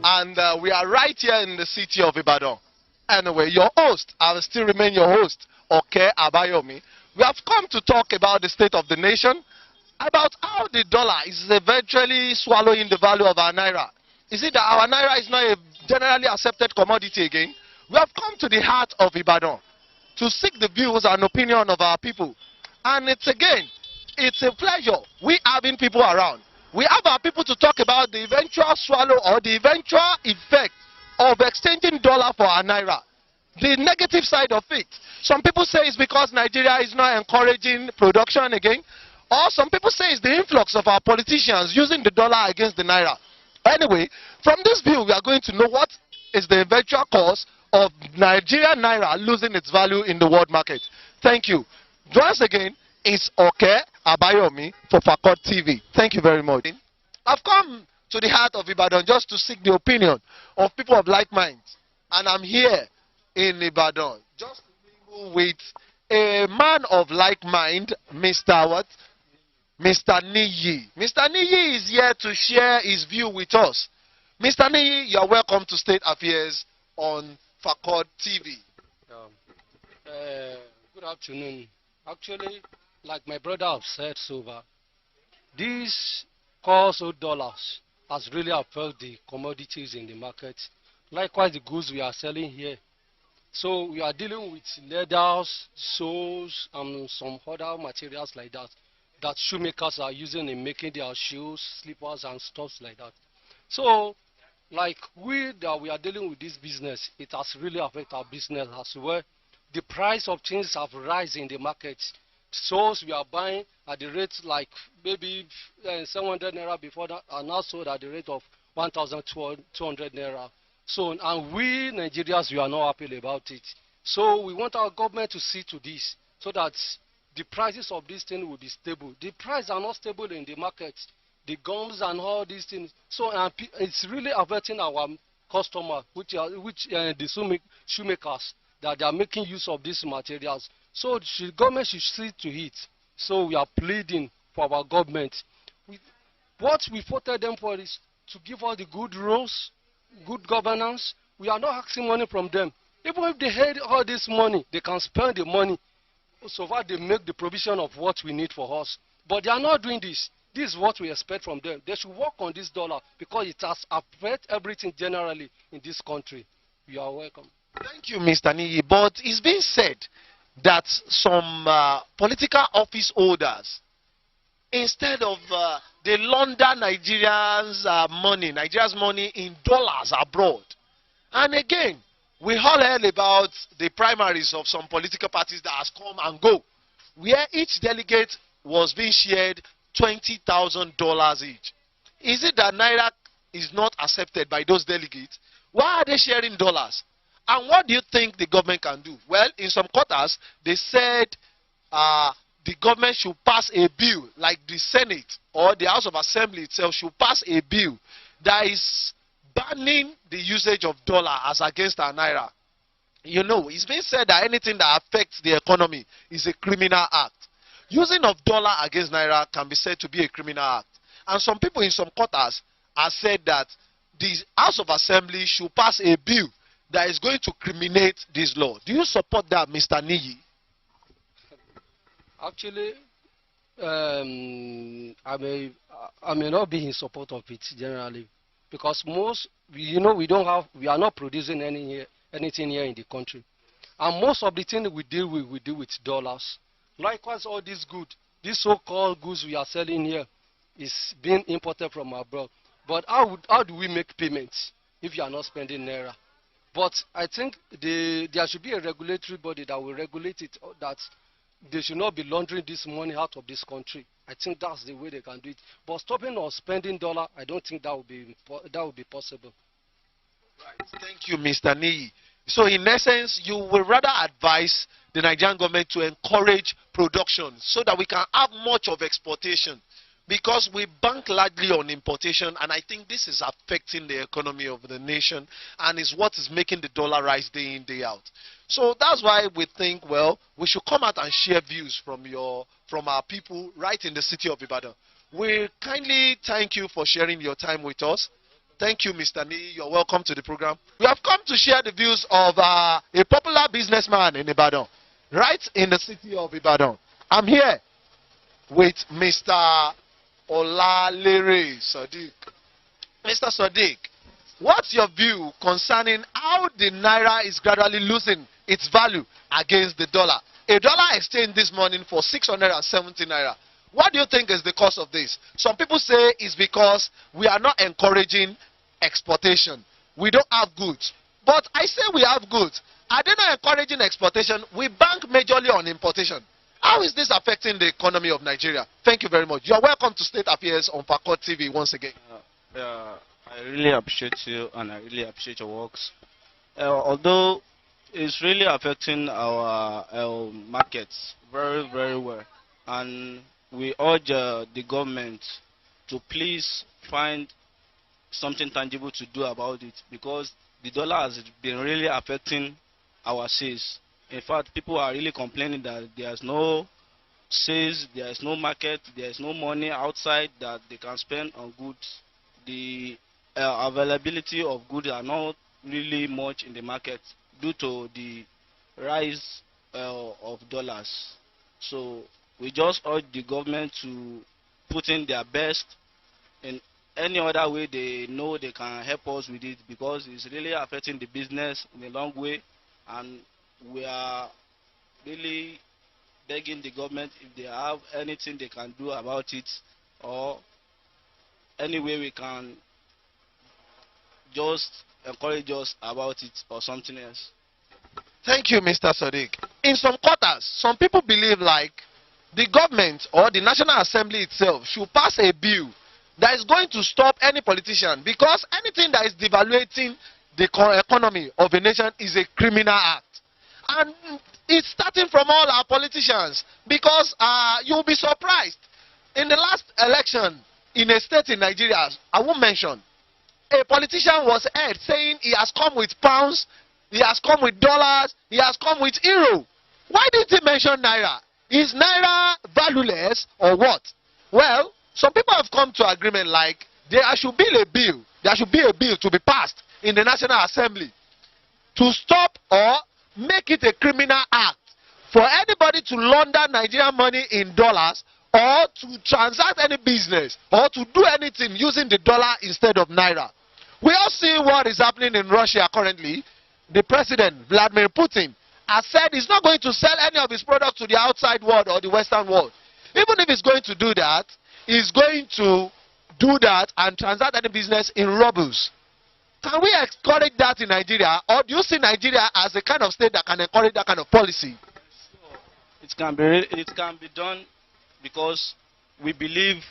and we are right here in the city of Ibadan. Anyway, your host, I will still remain your host, Okay Abayomi. We have come to talk about the state of the nation, about how the dollar is eventually swallowing the value of our Naira. Is it that our Naira is not a generally accepted commodity again? We have come to the heart of Ibadan to seek the views and opinion of our people. And it's a pleasure we having people around. We have our people to talk about the eventual swallow or the eventual effect of exchanging dollar for our Naira. The negative side of it. Some people say it's because Nigeria is not encouraging production again. Or some people say it's the influx of our politicians using the dollar against the Naira. Anyway, from this view, we are going to know what is the eventual cause of Nigerian Naira losing its value in the world market. Thank you. Once again, it's Okay Abayomi for Fakot TV. Thank you very much. I've come to the heart of Ibadan just to seek the opinion of people of like mind. And I'm here in Ibadan just to mingle with a man of like mind, Mr. What? Mr. Niyi. Mr. Niyi is here to share his view with us. Mr. Niyi, you are welcome to State Affairs on Fakot TV. Good afternoon. Actually, like my brother have said so far, this cost of dollars has really affected the commodities in the market. Likewise, the goods we are selling here. So we are dealing with leathers, soles, and some other materials like that shoemakers are using in making their shoes, slippers, and stuff like that. So, like we are dealing with this business, it has really affected our business as well. The price of things have risen in the market. Soles we are buying at the rate like maybe 700 naira before that, are now sold at the rate of 1,200 naira. So, and we Nigerians, we are not happy about it. So we want our government to see to this so that the prices of this thing will be stable. The prices are not stable in the market. The gums and all these things. So it's really affecting our customer, the shoemakers, that they are making use of these materials. So the government should see to it. So we are pleading for our government. What we voted them for is to give us the good rules, good governance. We are not asking money from them. Even if they had all this money, they can spend the money so far they make the provision of what we need for us. But they are not doing this. This is what we expect from them. They should work on this dollar because it has affected everything generally in this country. You are welcome. Thank you, Mr. Niyi. But it's been said that some political office holders, instead of they launder Nigeria's money in dollars abroad. And again, we all heard about the primaries of some political parties that has come and go, where each delegate was being shared $20,000 each. Is it that Naira is not accepted by those delegates? Why are they sharing dollars? And what do you think the government can do? Well, in some quarters, they said the government should pass a bill, like the Senate or the House of Assembly itself should pass a bill that is banning the usage of dollar as against our Naira. You know, it's been said that anything that affects the economy is a criminal act. Using of dollar against Naira can be said to be a criminal act. And some people in some quarters have said that the House of Assembly should pass a bill that is going to criminate this law. Do you support that, Mr. Niyi? Actually, I may not be in support of it generally, because we are not producing anything here in the country, and most of the things we deal with dollars. Likewise, all this so-called goods we are selling here is being imported from abroad. But how do we make payments if you are not spending Naira? But I think there should be a regulatory body that will regulate it, that they should not be laundering this money out of this country. I think that's the way they can do it. But stopping or spending dollar, I don't think that would be possible. Right. Thank you, Mr. Niyi. So in essence, you will rather advise the Nigerian government to encourage production so that we can have much of exportation, because we bank largely on importation, and I think this is affecting the economy of the nation and is what is making the dollar rise day in, day out. So that's why we think, well, we should come out and share views from our people right in the city of Ibadan. We kindly thank you for sharing your time with us. Thank you, Mr. Ni. You're welcome to the program. We have come to share the views of a popular businessman in Ibadan, right in the city of Ibadan. I'm here with Mr. Olalere Sadiq. Mr. Sadiq, what's your view concerning how the Naira is gradually losing its value against the dollar? A dollar exchanged this morning for 670 Naira. What do you think is the cause of this? Some people say it's because we are not encouraging exportation. We don't have goods. But I say we have goods. Are they not encouraging exportation? We bank majorly on importation. How is this affecting the economy of Nigeria? Thank you very much. You're welcome to State Affairs on Fakot TV once again. I really appreciate you and I really appreciate your works. Although it's really affecting our markets very, very well. And we urge the government to please find something tangible to do about it, because the dollar has been really affecting our sales. In fact, people are really complaining that there's no sales, there's no market, there's no money outside that they can spend on goods. The availability of goods are not really much in the market due to the rise of dollars. So we just urge the government to put in their best in any other way they know they can help us with it, because it's really affecting the business in a long way, and we are really begging the government if they have anything they can do about it, or any way we can just encourage us about it or something else. Thank you, Mr. Sadiq. In some quarters, some people believe like the government or the National Assembly itself should pass a bill that is going to stop any politician, because anything that is devaluating the economy of a nation is a criminal act. And it's starting from all our politicians, because you'll be surprised. In the last election in a state in Nigeria, I won't mention, a politician was heard saying he has come with pounds, he has come with dollars, he has come with euro. Why didn't he mention Naira? Is Naira valueless or what? Well, some people have come to agreement like there should be a bill to be passed in the National Assembly to stop or make it a criminal act for anybody to launder Nigerian money in dollars, or to transact any business, or to do anything using the dollar instead of Naira. We all see what is happening in Russia currently. The president, Vladimir Putin, has said he's not going to sell any of his products to the outside world or the Western world. Even if he's going to do that, he's going to do that and transact any business in rubles. Can we encourage that in Nigeria, or do you see Nigeria as a kind of state that can encourage that kind of policy? It can be done, because we believe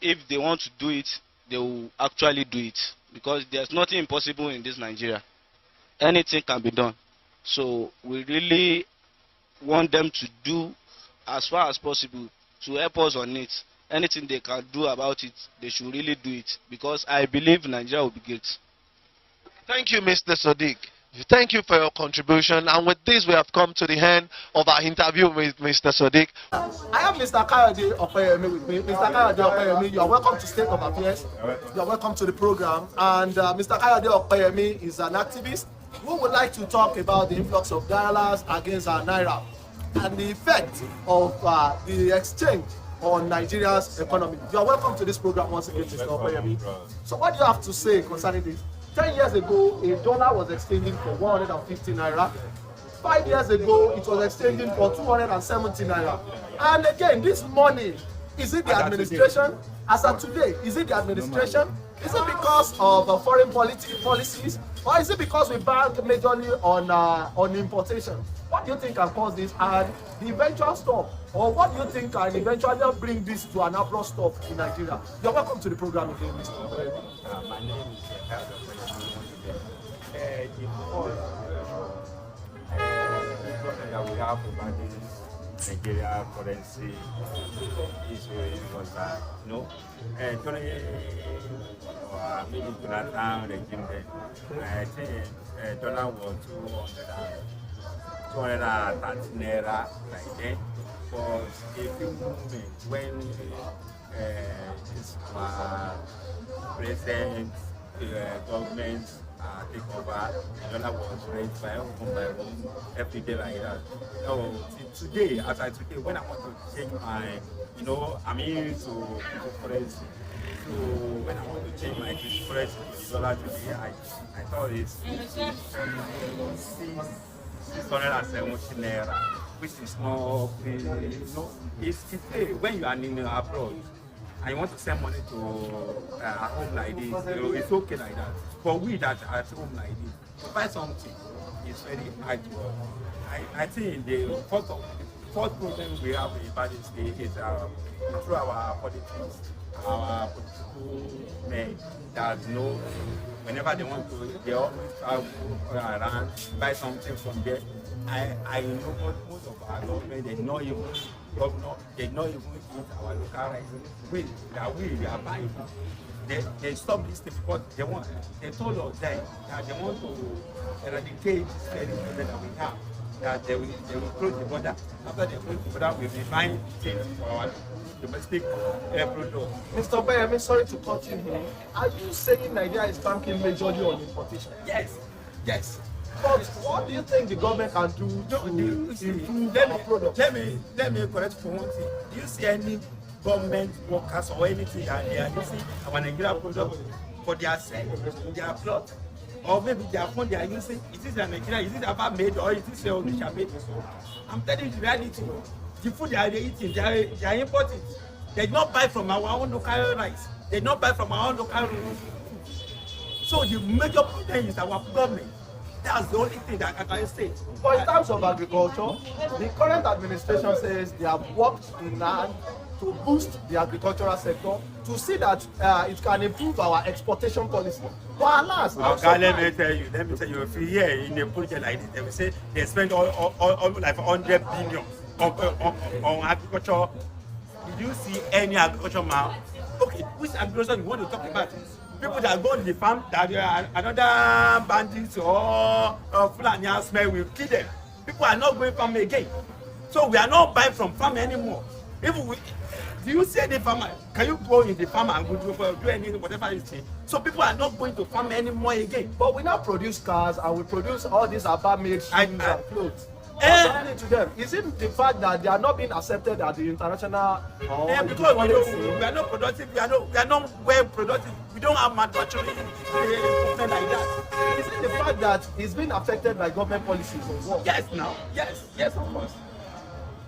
if they want to do it, they will actually do it, because there's nothing impossible in this Nigeria. Anything can be done. So we really want them to do as far as possible to help us on it. Anything they can do about it, they should really do it, because I believe Nigeria will be great. Thank you, Mr. Sadiq. Thank you for your contribution. And with this, we have come to the end of our interview with Mr. Sadiq. I have Mr. Kayode Opeyemi with me. Mr. Kayode Opeyemi, you are welcome to State of Affairs. You are welcome to the program. And Mr. Kayode Opeyemi is an activist who would like to talk about the influx of dollars against our Naira and the effect of the exchange on Nigeria's economy. You are welcome to this program once again, Mr. Opeyemi. So what do you have to say concerning this? 10 years ago, a dollar was exchanging for 150 Naira. 5 years ago, it was exchanging for 270 Naira. And again, this money, is it the administration? As of today, is it the administration? Is it because of foreign policies? Or is it because we bank majorly on importation? What do you think can cause this and the eventual stop? Or what do you think can eventually bring this to an abrupt stop in Nigeria? You're welcome to the program again, Mr. My name is that we have about this Nigeria currency issue was that, during maybe Jonathan regime then, I think dollar was 230 Naira like then. For a few moments when this president the government take over, the dollar was raised by one every day like that. So today, today, when I want to change my, I'm into cryptocurrency. So when I want to change my cryptocurrency to the dollar today, I thought it's 670 Naira, which is not, it's paid when you are in abroad and you want to send money to home like this, it's okay like that. For we that are at home like this, to buy something is very hard to work. I think the first problem we have in Ibadan State is through our politics, our political men that know whenever they want to, they always travel around, buy something from there. I know most of our government, they not even eat our local rice. We are buying. They stop this thing because they told us that they want to eradicate this very problem that we have. That they will close the border. After they close the border, we'll be buying things for our domestic product. Mr. Bayami, sorry to cut you here. Are you saying Nigeria is banking majorly on importation? Yes. But what do you think the government can do to improve our product? Let me correct for one thing. Do you see any government workers or anything that they are using our Nigerian product for their sale, their plot, or maybe their phone they are using? Is this a Nigerian? Is it about made or is this a Onisha made? I'm telling you the reality. The food they are eating, they are importing. They do not buy from our own local rice. They do not buy from our own local food. So the major problem is our government. That's the only thing that I can say. But in terms of agriculture, the current administration says they have worked in land to boost the agricultural sector to see that it can improve our exportation policy. But alas, okay, let me tell you, if you hear in a project like this, they will say they spend all like 100 billion on agriculture. Did you see any agriculture man? Okay, which agriculture you want to talk about? People that go to the farm, that another bandits or Fulani smell will kill them. People are not going farm again. So we are not buying from farm anymore. Do you see any farmer? Can you go in the farm and go do anything, whatever you see? So people are not going to farm anymore again. But we now produce cars and we produce all these Abba-made shoes and clothes. To them. Is it the fact that they are not being accepted at the international because we are not productive, we are not well productive, we don't have manufacturing like that. Is it the fact that it's been affected by government policies as well? Yes, of course.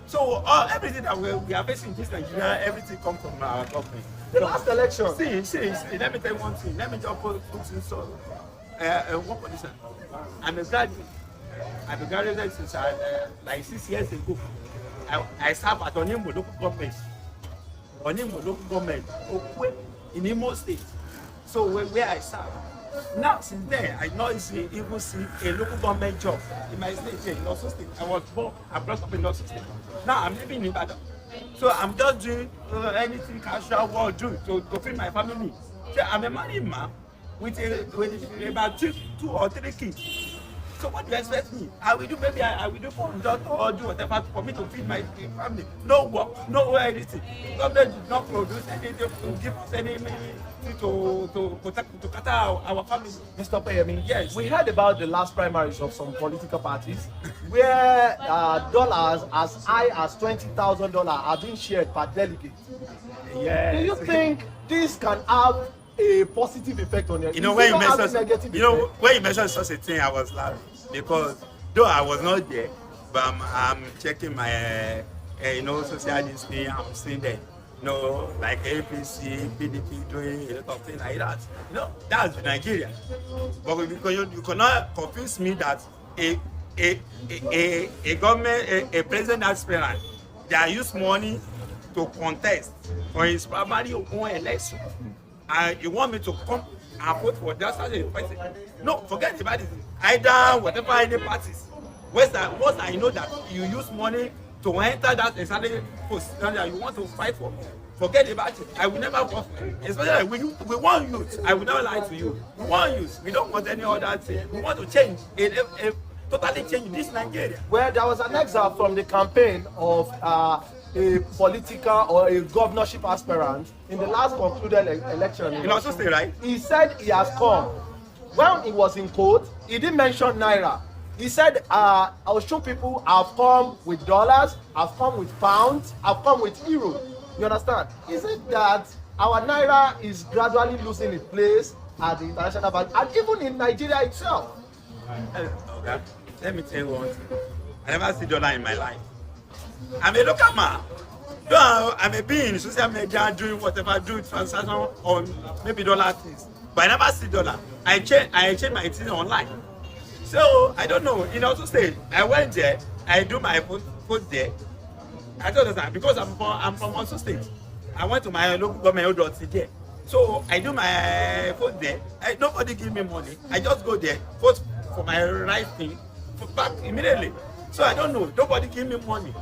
So everything that we are facing in this Nigeria, everything comes from our government. The last election. See, let me tell you one thing. Let me just put in so one condition. I'm a graduate. I've been graduated since like 6 years ago. I serve at Onimbo local government. Okwe in Imo State. So where I serve. Now since then, I not even see a local government job in my state here in Osun State. I was born and brought up in Osun State. Now I'm living in Ibadan. So I'm just doing anything casual work to feed my family. So I'm a married man with about two or three kids. So what do you expect me? I will do for doctor or do whatever for me to feed my family. No work, no anything. Government did not produce anything to give us anything to cut our family. Mr. Bayami, yes. We heard about the last primaries of some political parties where dollars as high as $20,000 are being shared per delegate. Yes. Do you think this can have a positive effect on it? When you mentioned such a thing, I was laughing because though I was not there, but I'm checking my social distancing. I'm seeing that like APC, PDP doing a lot of things like that. That's Nigeria. But because you cannot confuse me that a government, a president aspirant, they use money to contest for his primary own election. And you want me to come and vote for that certain person? No, forget about it. Either whatever any parties. Once I know that you use money to enter that exactly post that you want to fight for, forget about it. I will never vote for it. Especially we want youth. I will never lie to you. We want youth. We don't want any other thing. We want to change. Totally change this Nigeria. Well, there was an excerpt from the campaign of a political or a governorship aspirant in the last concluded election. You also say, right? He said he has come. When he was in court, he didn't mention Naira. He said, Osun people have come with dollars, have come with pounds, have come with euros. You understand? Is it that our Naira is gradually losing its place at the international value and even in Nigeria itself? Okay. Let me tell you one thing. I never see dollar in my life. I'm a local man. Though I may be in social media doing whatever, doing transaction on maybe dollar things, but I never see dollar. I change my thing online. So I don't know. In also say I went there, I do my food there. I don't understand because I'm from also state. I went to my local government there. So I do my food there. Nobody give me money. I just go there, vote for my right thing, back immediately. So I don't know. Nobody give me money.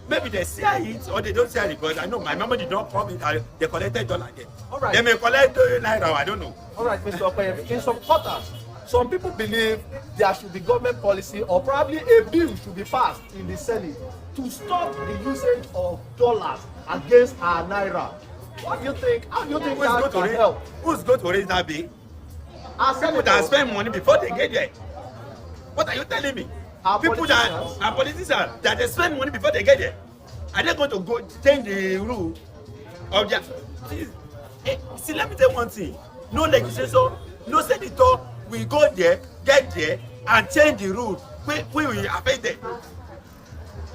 Maybe they share it or they don't share it because I know my mama did not come in. They collected dollar there. All right. They may collect Naira. I don't know. All right, Mr. Opeyemi. In some quarters, some people believe there should be government policy or probably a bill should be passed in the Senate to stop the usage of dollars against our Naira. What do you think? How do you think that can help? Who's going to raise that bill? Our People that spend money before they get there. What are you telling me? People that are politicians that they spend money before they get there. Are they going to go change the rule of their? See, let me tell you one thing. No legislation, no senator will go there, get there, and change the rule. We will affect them.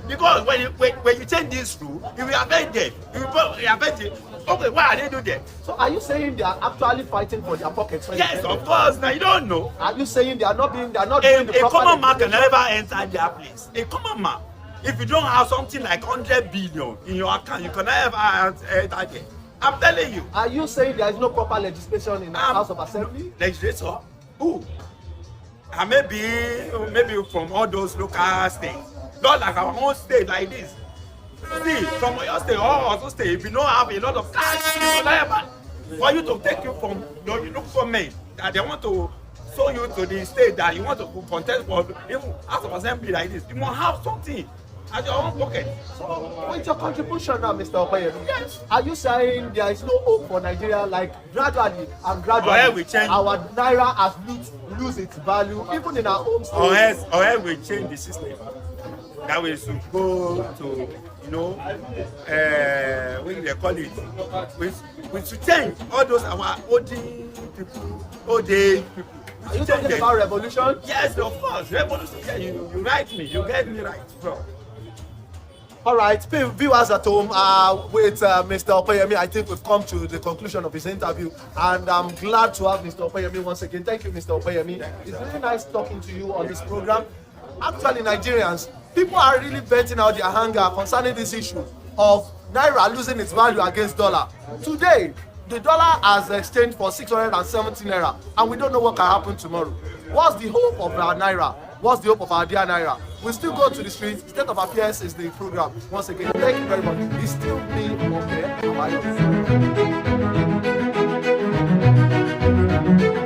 Because when you change this rule, it will affect them. It will affect them. Okay, why are they doing that? So are you saying they are actually fighting for their pockets? Yes, of course. Now you don't know. Are you saying they are not doing the a common man can never enter their place. A common man, if you don't have something like 100 billion in your account, you can never enter there. I'm telling you. Are you saying there is no proper legislation in the House of Assembly? Legislator? Who? And maybe from all those local states. Not like our own state like this. See, from your state or also state, if you don't have a lot of cash, it's reliable for you to take you from your local men that they want to show you to the state that you want to contest for even House of Assembly like this. You must have something at your own pocket. So, what's your contribution now, Mr. Opeyemi? Yes. Are you saying there is no hope for Nigeria, like gradually our Naira has lose its value even in our home state? Or else we change the system. That we should go to, what do they call it? We should change all those our old people, old age people. Are you talking about revolution? Yes, of course. Revolution. Yeah, you write me. You get me right, bro. All right, viewers at home, with Mr. Opeyemi, I think we've come to the conclusion of his interview, and I'm glad to have Mr. Opeyemi once again. Thank you, Mr. Opeyemi. It's really nice talking to you on this program. Actually, Nigerians, people are really venting out their anger concerning this issue of Naira losing its value against dollar. Today, the dollar has exchanged for 670 Naira, and we don't know what can happen tomorrow. What's the hope of our Naira? What's the hope of our dear Naira? We still go to the streets. State of Affairs is the program. Once again, thank you very much. It's still me, okay?